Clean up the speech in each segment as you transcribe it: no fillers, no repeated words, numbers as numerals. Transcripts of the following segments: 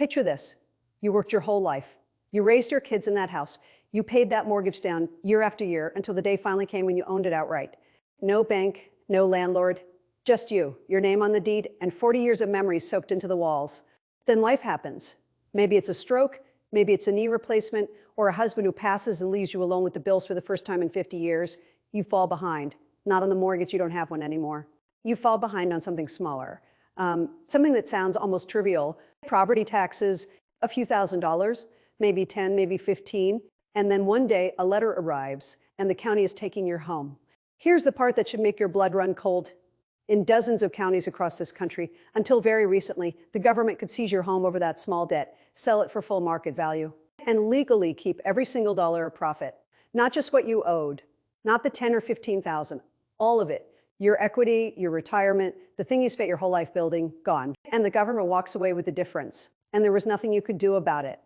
Picture this. You worked your whole life. You raised your kids in that house. You paid that mortgage down year after year until the day finally came when you owned it outright. No bank, no landlord, just you, your name on the deed, and 40 years of memories soaked into the walls. Then life happens. Maybe it's a stroke, maybe it's a knee replacement, or a husband who passes and leaves you alone with the bills for the first time in 50 years. You fall behind. Not on the mortgage, you don't have one anymore. You fall behind on something smaller. Something that sounds almost trivial. Property taxes, a few $1,000s, maybe 10, maybe 15. And then one day a letter arrives and the county is taking your home. Here's the part that should make your blood run cold. In dozens of counties across this country, until very recently, the government could seize your home over that small debt, sell it for full market value, and legally keep every single dollar of profit. Not just what you owed, not the 10 or 15,000, all of it. Your equity, your retirement, the thing you spent your whole life building, gone. And the government walks away with the difference. And there was nothing you could do about it.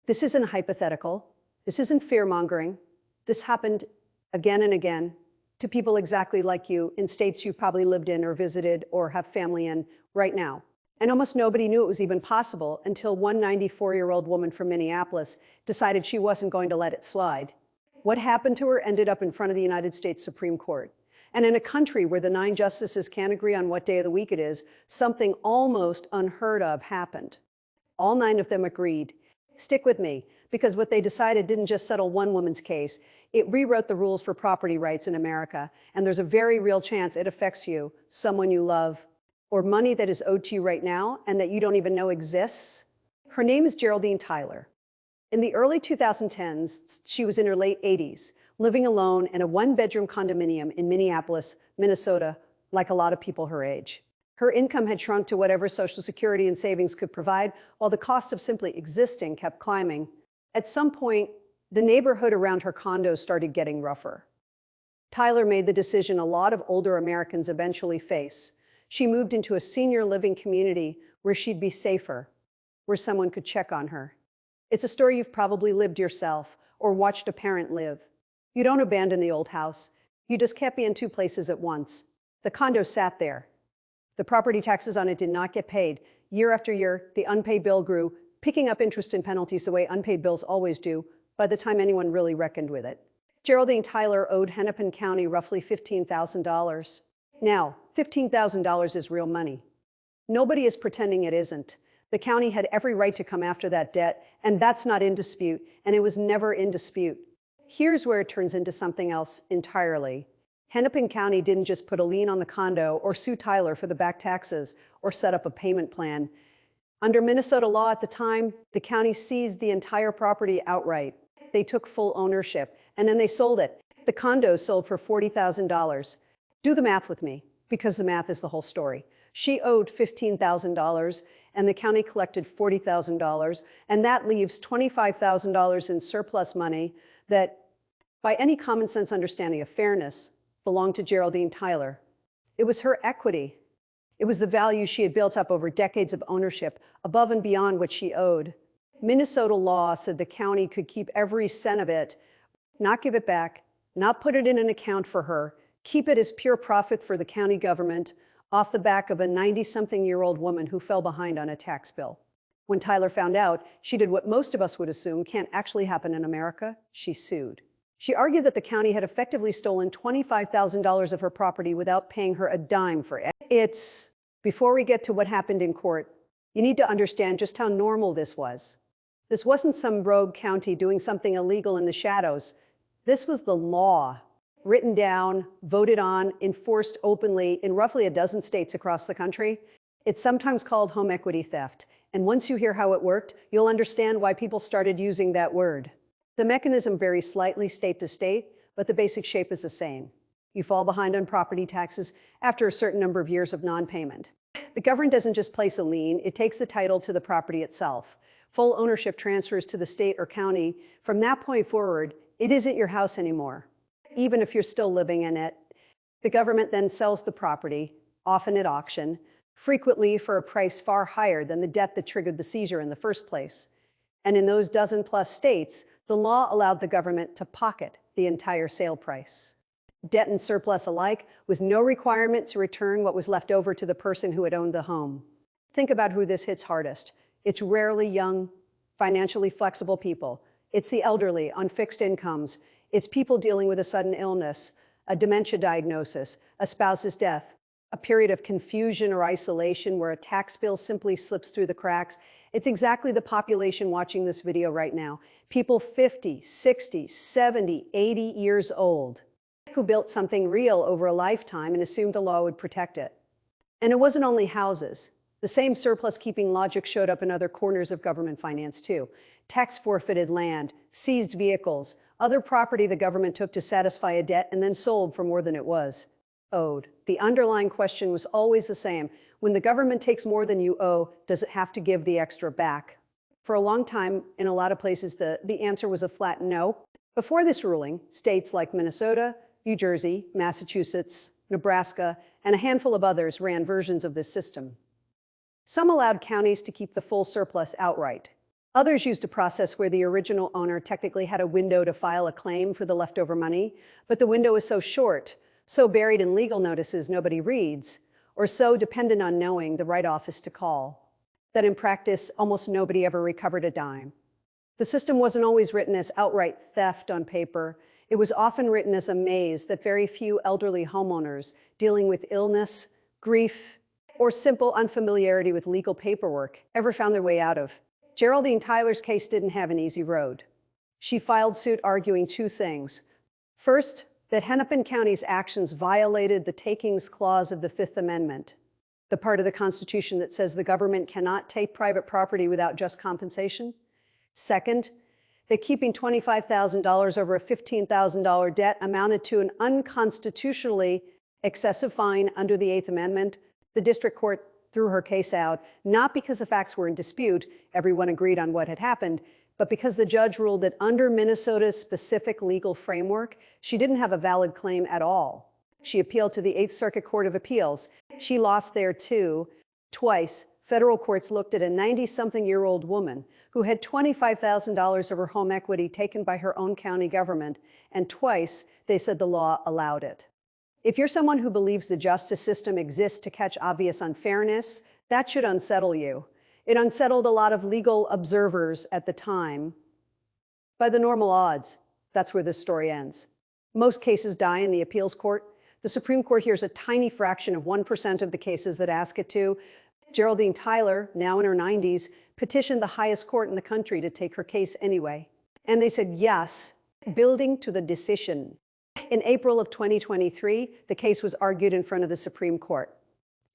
This isn't hypothetical. This isn't fear-mongering. This happened again and again to people exactly like you in states you probably lived in or visited or have family in right now. And almost nobody knew it was even possible until one 94-year-old woman from Minneapolis decided she wasn't going to let it slide. What happened to her ended up in front of the United States Supreme Court. And in a country where the 9 justices can't agree on what day of the week it is, something almost unheard of happened. All 9 of them agreed. Stick with me, because what they decided didn't just settle one woman's case, it rewrote the rules for property rights in America, and there's a very real chance it affects you, someone you love, or money that is owed to you right now and that you don't even know exists. Her name is Geraldine Tyler. In the early 2010s, she was in her late 80s, living alone in a 1-bedroom condominium in Minneapolis, Minnesota, like a lot of people her age. Her income had shrunk to whatever Social Security and savings could provide, while the cost of simply existing kept climbing. At some point, the neighborhood around her condos started getting rougher. Tyler made the decision a lot of older Americans eventually face. She moved into a senior living community where she'd be safer, where someone could check on her. It's a story you've probably lived yourself or watched a parent live. You don't abandon the old house. You just can't be in 2 places at once. The condo sat there. The property taxes on it did not get paid. Year after year, the unpaid bill grew, picking up interest and penalties the way unpaid bills always do, by the time anyone really reckoned with it. Geraldine Tyler owed Hennepin County roughly $15,000. Now, $15,000 is real money. Nobody is pretending it isn't. The county had every right to come after that debt, and that's not in dispute, and it was never in dispute. Here's where it turns into something else entirely. Hennepin County didn't just put a lien on the condo or sue Tyler for the back taxes or set up a payment plan. Under Minnesota law at the time, the county seized the entire property outright. They took full ownership, and then they sold it. The condo sold for $40,000. Do the math with me, because the math is the whole story. She owed $15,000, and the county collected $40,000, and that leaves $25,000 in surplus money that, by any common sense understanding of fairness, belonged to Geraldine Tyler. It was her equity. It was the value she had built up over decades of ownership, above and beyond what she owed. Minnesota law said the county could keep every cent of it, not give it back, not put it in an account for her, keep it as pure profit for the county government, off the back of a 90-something-year-old woman who fell behind on a tax bill. When Tyler found out, she did what most of us would assume can't actually happen in America. She sued. She argued that the county had effectively stolen $25,000 of her property without paying her a dime for it. Before we get to what happened in court, you need to understand just how normal this was. This wasn't some rogue county doing something illegal in the shadows. This was the law, written down, voted on, enforced openly in roughly a dozen states across the country. It's sometimes called home equity theft. And once you hear how it worked, you'll understand why people started using that word. The mechanism varies slightly state to state, but the basic shape is the same. You fall behind on property taxes after a certain number of years of non-payment. The government doesn't just place a lien, it takes the title to the property itself. Full ownership transfers to the state or county. From that point forward, it isn't your house anymore, even if you're still living in it. The government then sells the property, often at auction, frequently for a price far higher than the debt that triggered the seizure in the first place. And in those dozen-plus states, the law allowed the government to pocket the entire sale price. Debt and surplus alike, with no requirement to return what was left over to the person who had owned the home. Think about who this hits hardest. It's rarely young, financially flexible people. It's the elderly on fixed incomes. It's people dealing with a sudden illness, a dementia diagnosis, a spouse's death, a period of confusion or isolation where a tax bill simply slips through the cracks. It's exactly the population watching this video right now. People 50, 60, 70, 80 years old who built something real over a lifetime and assumed a law would protect it. And it wasn't only houses. The same surplus-keeping logic showed up in other corners of government finance too. Tax-forfeited land, seized vehicles, other property the government took to satisfy a debt and then sold for more than it was owed. The underlying question was always the same. When the government takes more than you owe, does it have to give the extra back? For a long time, in a lot of places, the answer was a flat no. Before this ruling, states like Minnesota, New Jersey, Massachusetts, Nebraska, and a handful of others ran versions of this system. Some allowed counties to keep the full surplus outright. Others used a process where the original owner technically had a window to file a claim for the leftover money, but the window is so short, so buried in legal notices nobody reads, or so dependent on knowing the right office to call, that in practice, almost nobody ever recovered a dime. The system wasn't always written as outright theft on paper. It was often written as a maze that very few elderly homeowners dealing with illness, grief, or simple unfamiliarity with legal paperwork ever found their way out of. Geraldine Tyler's case didn't have an easy road. She filed suit arguing two things. First, that Hennepin County's actions violated the takings clause of the Fifth Amendment, the part of the Constitution that says the government cannot take private property without just compensation. Second, that keeping $25,000 over a $15,000 debt amounted to an unconstitutionally excessive fine under the Eighth Amendment. The district court threw her case out, not because the facts were in dispute, everyone agreed on what had happened, but because the judge ruled that under Minnesota's specific legal framework, she didn't have a valid claim at all. She appealed to the Eighth Circuit Court of Appeals. She lost there too. Twice, federal courts looked at a 90-something-year-old woman who had $25,000 of her home equity taken by her own county government, and twice they said the law allowed it. If you're someone who believes the justice system exists to catch obvious unfairness, that should unsettle you. It unsettled a lot of legal observers at the time. By the normal odds, that's where this story ends. Most cases die in the appeals court. The Supreme Court hears a tiny fraction of 1% of the cases that ask it to. Geraldine Tyler, now in her 90s, petitioned the highest court in the country to take her case anyway. And they said yes, building to the decision. In April of 2023, the case was argued in front of the Supreme Court.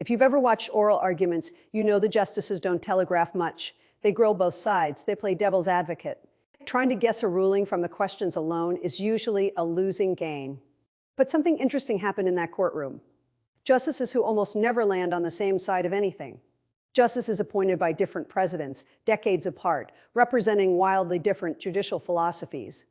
If you've ever watched oral arguments, you know the justices don't telegraph much. They grill both sides. They play devil's advocate. Trying to guess a ruling from the questions alone is usually a losing game. But something interesting happened in that courtroom. Justices who almost never land on the same side of anything. Justices appointed by different presidents, decades apart, representing wildly different judicial philosophies,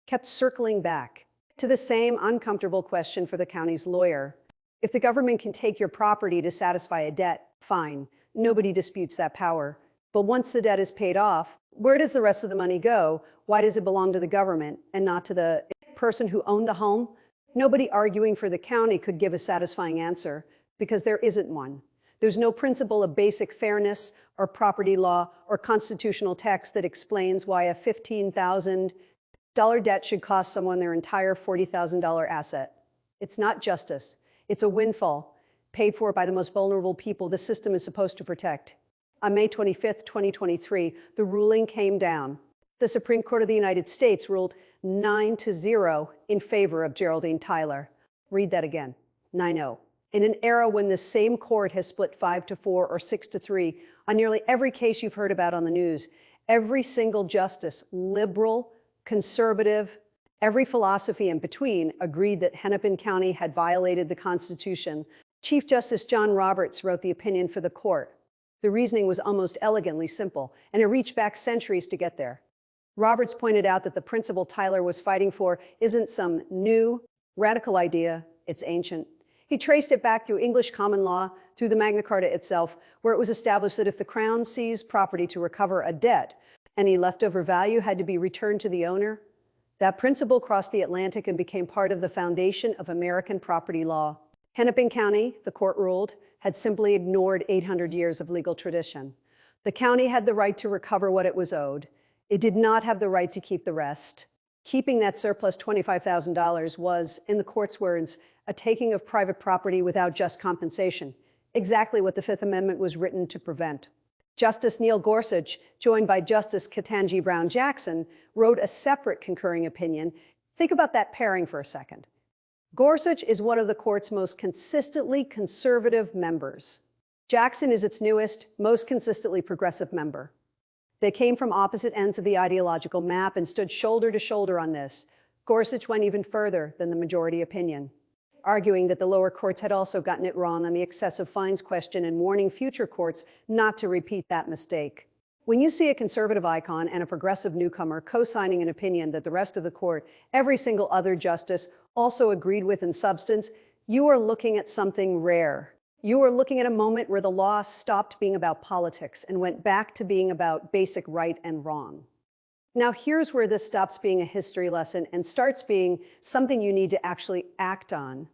kept circling back to the same uncomfortable question for the county's lawyer. If the government can take your property to satisfy a debt, fine. Nobody disputes that power. But once the debt is paid off, where does the rest of the money go? Why does it belong to the government and not to the person who owned the home? Nobody arguing for the county could give a satisfying answer because there isn't one. There's no principle of basic fairness or property law or constitutional text that explains why a $15,000 debt should cost someone their entire $40,000 asset. It's not justice. It's a windfall paid for by the most vulnerable people the system is supposed to protect. On May 25, 2023, the ruling came down. The Supreme Court of the United States ruled 9-0 in favor of Geraldine Tyler. Read that again, 9-0. In an era when the same court has split 5-4 or 6-3 on nearly every case you've heard about on the news, every single justice, liberal, conservative, every philosophy in between, agreed that Hennepin County had violated the Constitution. Chief Justice John Roberts wrote the opinion for the court. The reasoning was almost elegantly simple, and it reached back centuries to get there. Roberts pointed out that the principle Tyler was fighting for isn't some new, radical idea, it's ancient. He traced it back through English common law, through the Magna Carta itself, where it was established that if the Crown seized property to recover a debt, any leftover value had to be returned to the owner. That principle crossed the Atlantic and became part of the foundation of American property law. Hennepin County, the court ruled, had simply ignored 800 years of legal tradition. The county had the right to recover what it was owed. It did not have the right to keep the rest. Keeping that surplus $25,000 was, in the court's words, a taking of private property without just compensation, exactly what the Fifth Amendment was written to prevent. Justice Neil Gorsuch, joined by Justice Ketanji Brown Jackson, wrote a separate concurring opinion. Think about that pairing for a second. Gorsuch is one of the court's most consistently conservative members. Jackson is its newest, most consistently progressive member. They came from opposite ends of the ideological map and stood shoulder to shoulder on this. Gorsuch went even further than the majority opinion, arguing that the lower courts had also gotten it wrong on the excessive fines question and warning future courts not to repeat that mistake. When you see a conservative icon and a progressive newcomer co-signing an opinion that the rest of the court, every single other justice, also agreed with in substance, you are looking at something rare. You are looking at a moment where the law stopped being about politics and went back to being about basic right and wrong. Now, here's where this stops being a history lesson and starts being something you need to actually act on.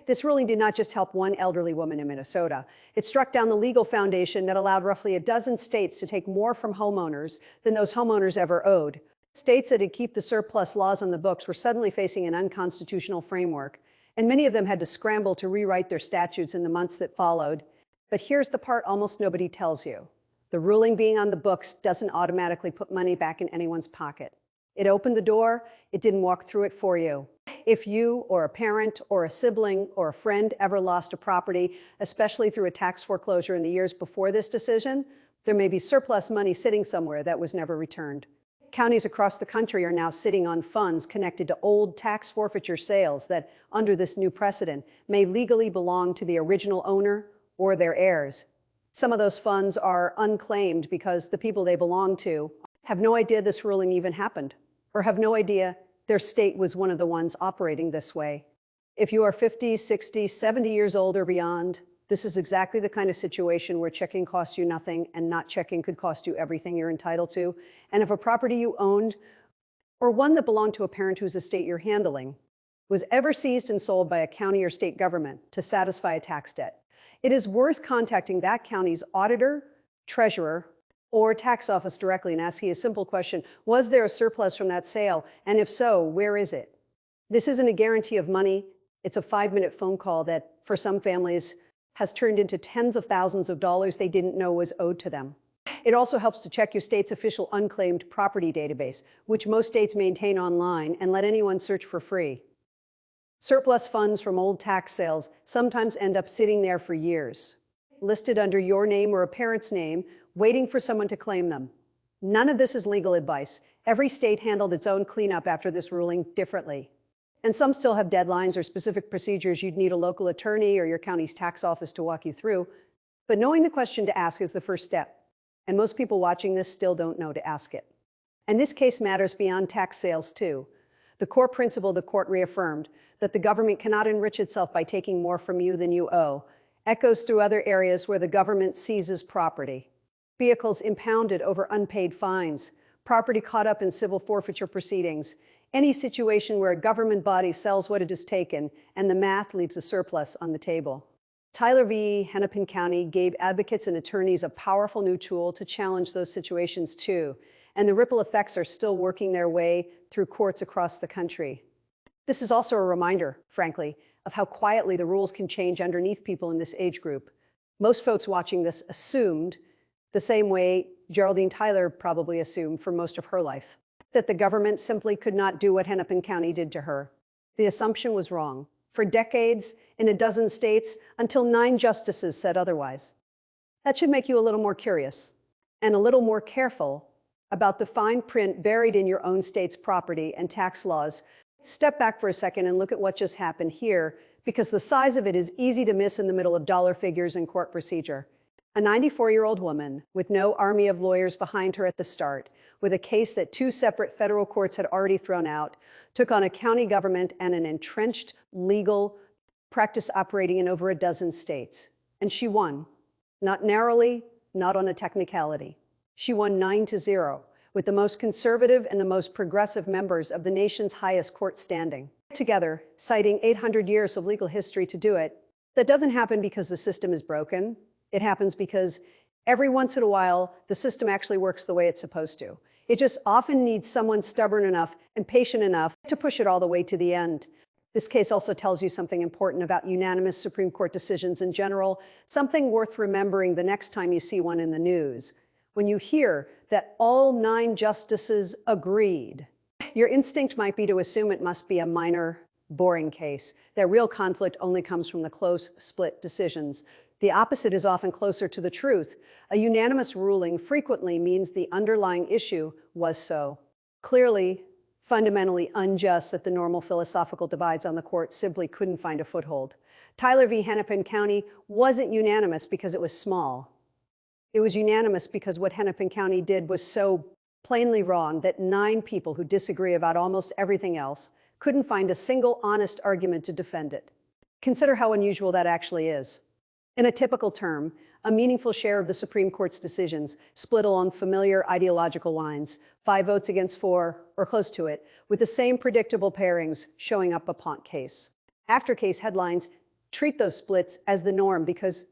This ruling did not just help one elderly woman in Minnesota. It struck down the legal foundation that allowed roughly a dozen states to take more from homeowners than those homeowners ever owed. States that had kept the surplus laws on the books were suddenly facing an unconstitutional framework, and many of them had to scramble to rewrite their statutes in the months that followed. But here's the part almost nobody tells you. The ruling being on the books doesn't automatically put money back in anyone's pocket. It opened the door, it didn't walk through it for you. If you or a parent or a sibling or a friend ever lost a property, especially through a tax foreclosure in the years before this decision, there may be surplus money sitting somewhere that was never returned. Counties across the country are now sitting on funds connected to old tax forfeiture sales that, under this new precedent, may legally belong to the original owner or their heirs. Some of those funds are unclaimed because the people they belong to have no idea this ruling even happened, or have no idea their state was one of the ones operating this way. If you are 50, 60, 70 years old or beyond, this is exactly the kind of situation where checking costs you nothing and not checking could cost you everything you're entitled to. And if a property you owned, or one that belonged to a parent whose estate you're handling, was ever seized and sold by a county or state government to satisfy a tax debt, it is worth contacting that county's auditor, treasurer, or tax office directly and asking a simple question: was there a surplus from that sale? And if so, where is it? This isn't a guarantee of money. It's a 5-minute phone call that, for some families, has turned into tens of thousands of dollars they didn't know was owed to them. It also helps to check your state's official unclaimed property database, which most states maintain online, and let anyone search for free. Surplus funds from old tax sales sometimes end up sitting there for years, listed under your name or a parent's name, waiting for someone to claim them. None of this is legal advice. Every state handled its own cleanup after this ruling differently. And some still have deadlines or specific procedures you'd need a local attorney or your county's tax office to walk you through. But knowing the question to ask is the first step. And most people watching this still don't know to ask it. And this case matters beyond tax sales too. The core principle the court reaffirmed, that the government cannot enrich itself by taking more from you than you owe, echoes through other areas where the government seizes property. Vehicles impounded over unpaid fines, property caught up in civil forfeiture proceedings, any situation where a government body sells what it has taken and the math leaves a surplus on the table. Tyler v. Hennepin County gave advocates and attorneys a powerful new tool to challenge those situations too, and the ripple effects are still working their way through courts across the country. This is also a reminder, frankly, of how quietly the rules can change underneath people in this age group. Most folks watching this assumed, the same way Geraldine Tyler probably assumed for most of her life, that the government simply could not do what Hennepin County did to her. The assumption was wrong. For decades, in a dozen states, until 9 justices said otherwise. That should make you a little more curious and a little more careful about the fine print buried in your own state's property and tax laws. Step back for a second and look at what just happened here, because the size of it is easy to miss in the middle of dollar figures and court procedure. A 94-year-old woman with no army of lawyers behind her at the start, with a case that 2 separate federal courts had already thrown out, took on a county government and an entrenched legal practice operating in over a dozen states. And she won. Not narrowly, not on a technicality. She won 9-0, with the most conservative and the most progressive members of the nation's highest court standing together, citing 800 years of legal history to do it. That doesn't happen because the system is broken. It happens because Every once in a while, the system actually works the way it's supposed to. It just often needs someone stubborn enough and patient enough to push it all the way to the end. This case also tells you something important about unanimous Supreme Court decisions in general, something worth remembering the next time you see one in the news. When you hear that all 9 justices agreed, your instinct might be to assume it must be a minor, boring case, that real conflict only comes from the close, split decisions. The opposite is often closer to the truth. A unanimous ruling frequently means the underlying issue was so clearly, fundamentally unjust that the normal philosophical divides on the court simply couldn't find a foothold. Tyler v. Hennepin County wasn't unanimous because it was small. It was unanimous because what Hennepin County did was so plainly wrong that 9 people who disagree about almost everything else couldn't find a single honest argument to defend it. Consider how unusual that actually is. In a typical term, a meaningful share of the Supreme Court's decisions split along familiar ideological lines, 5 votes against 4, or close to it, with the same predictable pairings showing up upon case. After case headlines treat those splits as the norm because,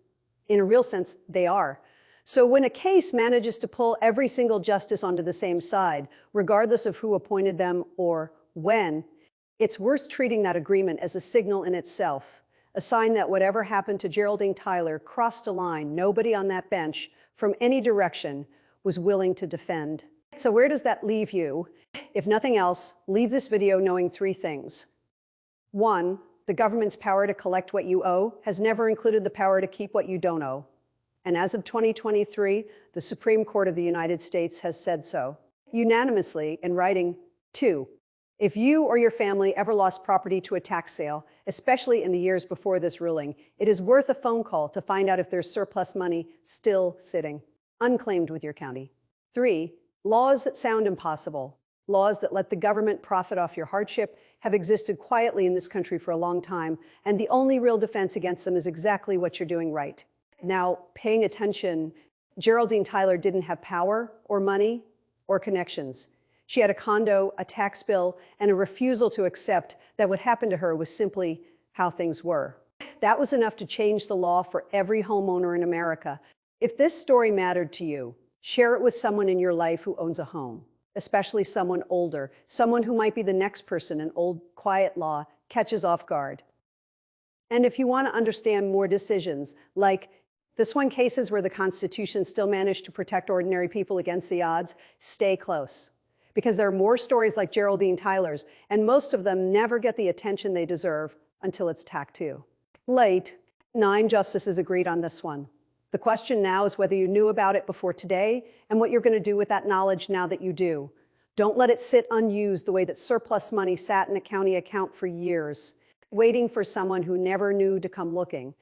in a real sense, they are. So when a case manages to pull every single justice onto the same side, regardless of who appointed them or when, it's worth treating that agreement as a signal in itself, a sign that whatever happened to Geraldine Tyler crossed a line nobody on that bench from any direction was willing to defend. So where does that leave you? If nothing else, leave this video knowing 3 things. 1, the government's power to collect what you owe has never included the power to keep what you don't owe. And as of 2023, the Supreme Court of the United States has said so, unanimously in writing. 2, if you or your family ever lost property to a tax sale, especially in the years before this ruling, it is worth a phone call to find out if there's surplus money still sitting unclaimed with your county. 3, laws that sound impossible, laws that let the government profit off your hardship, have existed quietly in this country for a long time, and the only real defense against them is exactly what you're doing right. Now, paying attention, Geraldine Tyler didn't have power or money or connections. She had a condo, a tax bill, and a refusal to accept that what happened to her was simply how things were. That was enough to change the law for every homeowner in America. If this story mattered to you, share it with someone in your life who owns a home, especially someone older, someone who might be the next person an old, quiet law catches off guard. And if you want to understand more decisions, like this one, cases where the Constitution still managed to protect ordinary people against the odds, stay close. Because there are more stories like Geraldine Tyler's, and most of them never get the attention they deserve until it's tacked to. Late, 9 justices agreed on this one. The question now is whether you knew about it before today and what you're going to do with that knowledge now that you do. Don't let it sit unused the way that surplus money sat in a county account for years, waiting for someone who never knew to come looking.